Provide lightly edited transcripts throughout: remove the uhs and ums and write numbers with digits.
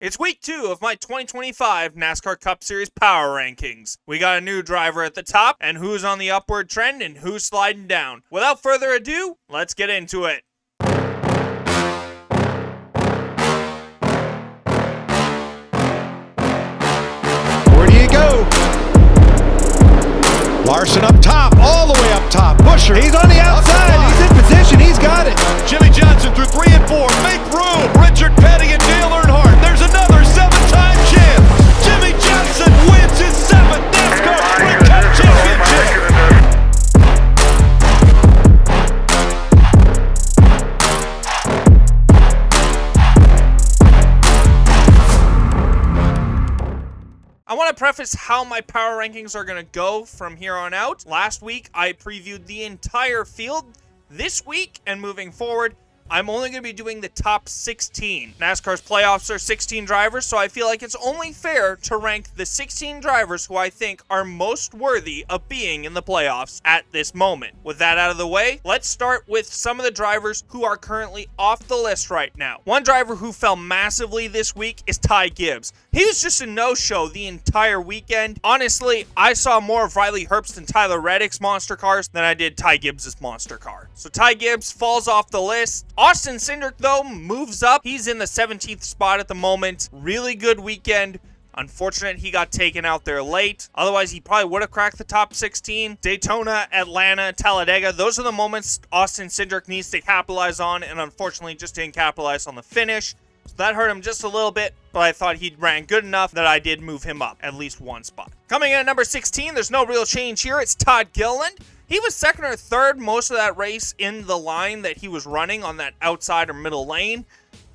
It's week 2 of my 2025 NASCAR Cup Series Power Rankings. We got a new driver at the top, and who's on the upward trend and who's sliding down. Without further ado, let's get into it. Where do you go? Larson up top, all the way up top. Busher, he's on the outside. He's in position. He's got it. Jimmy Johnson through 3 and 4. Make room. Richard Petty and Dale Earnhardt. There's another 7-time champ. Jimmy Johnson wins his 7th NASCAR Sprint Cup Championship. I want to preface how my power rankings are going to go from here on out. Last week, I previewed the entire field. This week and moving forward, I'm only going to be doing the top 16. NASCAR's playoffs are 16 drivers, so I feel like it's only fair to rank the 16 drivers who I think are most worthy of being in the playoffs at this moment. With that out of the way, let's start with some of the drivers who are currently off the list right now. One driver who fell massively this week is Ty Gibbs. He was just a no-show the entire weekend. Honestly, I saw more of Riley Herbst and Tyler Reddick's monster cars than I did Ty Gibbs' monster car. So Ty Gibbs falls off the list. Austin Cindric, though, moves up. He's in the 17th spot at the moment. Really good weekend. Unfortunate he got taken out there late. Otherwise, he probably would have cracked the top 16. Daytona, Atlanta, Talladega. Those are the moments Austin Cindric needs to capitalize on, and unfortunately just didn't capitalize on the finish. So that hurt him just a little bit, but I thought he ran good enough that I did move him up at least one spot. Coming in at number 16, there's no real change here. It's Todd Gilliland. He was second or third most of that race in the line that he was running on that outside or middle lane.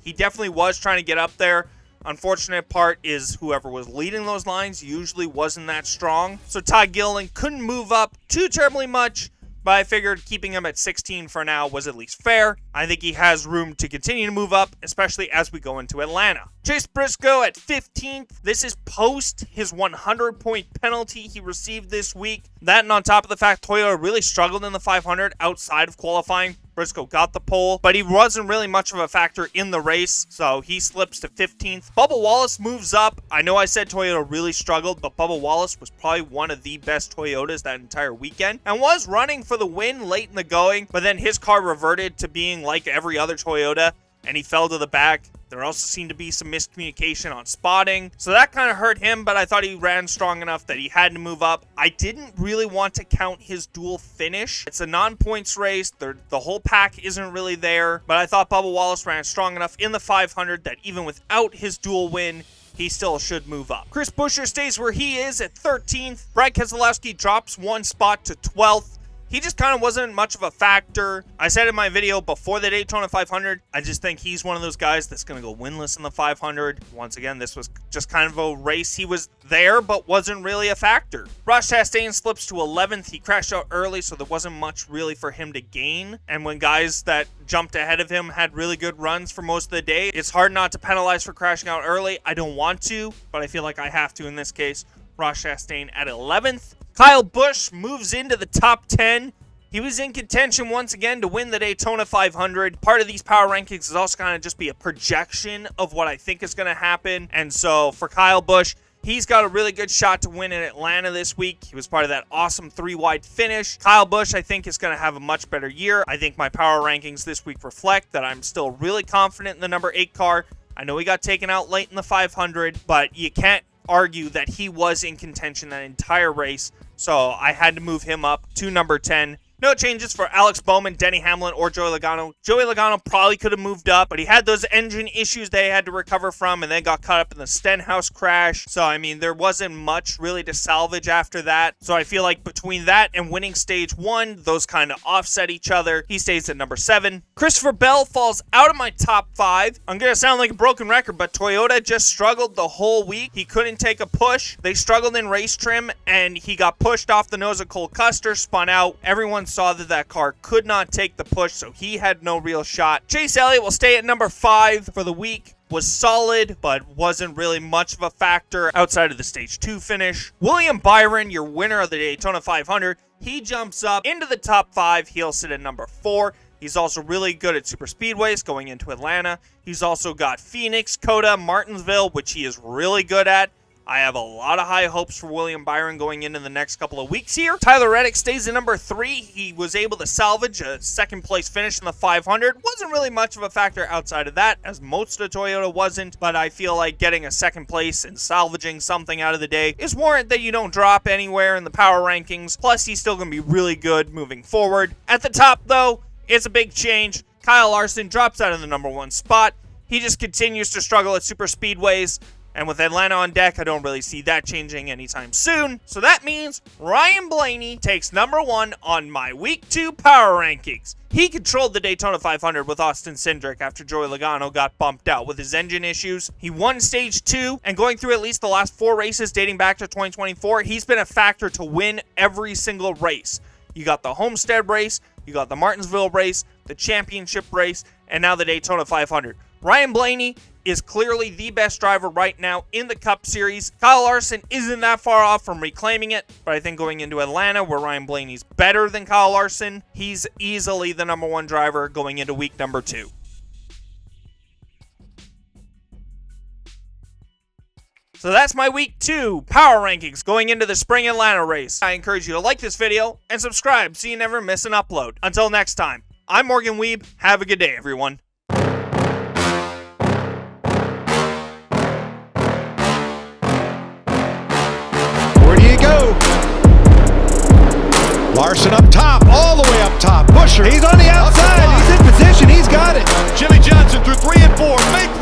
He definitely was trying to get up there. Unfortunate part is whoever was leading those lines usually wasn't that strong. So Todd Gilliland couldn't move up too terribly much, but I figured keeping him at 16 for now was at least fair. I think he has room to continue to move up, especially as we go into Atlanta. Chase Briscoe at 15th. This is post his 100-point penalty he received this week. That, and on top of the fact Toyota really struggled in the 500 outside of qualifying. Briscoe got the pole, but he wasn't really much of a factor in the race, so he slips to 15th. Bubba Wallace moves up. I know I said Toyota really struggled, but Bubba Wallace was probably one of the best Toyotas that entire weekend and was running for the win late in the going, but then his car reverted to being like every other Toyota, and he fell to the back. There also seemed to be some miscommunication on spotting, so that kind of hurt him, but I thought he ran strong enough that he had to move up. I didn't really want to count his dual finish. It's a non-points race. The whole pack isn't really there, but I thought Bubba Wallace ran strong enough in the 500 that even without his dual win, he still should move up. Chris Buescher stays where he is at 13th. Brad Keselowski drops one spot to 12th. He just kind of wasn't much of a factor. I said in my video before the Daytona 500, I just think he's one of those guys that's going to go winless in the 500. Once again, this was just kind of a race. He was there, but wasn't really a factor. Ross Chastain slips to 11th. He crashed out early, so there wasn't much really for him to gain. And when guys that jumped ahead of him had really good runs for most of the day, it's hard not to penalize for crashing out early. I don't want to, but I feel like I have to in this case. Ross Chastain at 11th. Kyle Busch moves into the top 10. He was in contention once again to win the Daytona 500. Part of these power rankings is also kind of just be a projection of what I think is going to happen. And so for Kyle Busch, he's got a really good shot to win in Atlanta this week. He was part of that awesome 3-wide finish. Kyle Busch, I think, is going to have a much better year. I think my power rankings this week reflect that I'm still really confident in the number 8 car. I know he got taken out late in the 500, but you can't argue that he was in contention that entire race. So I had to move him up to number 10. No changes for Alex Bowman, Denny Hamlin, or Joey Logano. Joey Logano probably could have moved up, but he had those engine issues they had to recover from and then got caught up in the Stenhouse crash. So, I mean, there wasn't much really to salvage after that. So I feel like between that and winning stage 1, those kind of offset each other. He stays at number 7. Christopher Bell falls out of my top 5. I'm going to sound like a broken record, but Toyota just struggled the whole week. He couldn't take a push. They struggled in race trim, and he got pushed off the nose of Cole Custer, spun out. Everyone saw that car could not take the push, so he had no real shot. Chase Elliott will stay at number 5 for the week. Was solid, but wasn't really much of a factor outside of the stage 2 finish. William Byron, your winner of the Daytona 500, he jumps up into the top 5. He'll sit at number 4. He's also really good at super speedways going into Atlanta. He's also got Phoenix, Coda, Martinsville, which he is really good at. I have a lot of high hopes for William Byron going into the next couple of weeks here. Tyler Reddick stays at number 3. He was able to salvage a second place finish in the 500. Wasn't really much of a factor outside of that, as most of Toyota wasn't, but I feel like getting a second place and salvaging something out of the day is warrant that you don't drop anywhere in the power rankings. Plus, he's still going to be really good moving forward. At the top, though, it's a big change. Kyle Larson drops out of the number 1 spot. He just continues to struggle at super speedways. And with Atlanta on deck, I don't really see that changing anytime soon. So that means Ryan Blaney takes number 1 on my Week 2 power rankings. He controlled the Daytona 500 with Austin Cindric after Joey Logano got bumped out with his engine issues. He won Stage 2, and going through at least the last 4 races dating back to 2024, he's been a factor to win every single race. You got the Homestead race, you got the Martinsville race, the championship race, and now the Daytona 500. Ryan Blaney is clearly the best driver right now in the Cup Series. Kyle Larson isn't that far off from reclaiming it, but I think going into Atlanta, where Ryan Blaney's better than Kyle Larson, he's easily the number 1 driver going into week number 2. So that's my week 2 power rankings going into the spring Atlanta race. I encourage you to like this video and subscribe so you never miss an upload. Until next time, I'm Morgan Wiebe. Have a good day, everyone. Where do you go? Larson up top, all the way up top. Busher, he's on the outside. He's in position. He's got it. Jimmy Johnson through 3 and 4. Make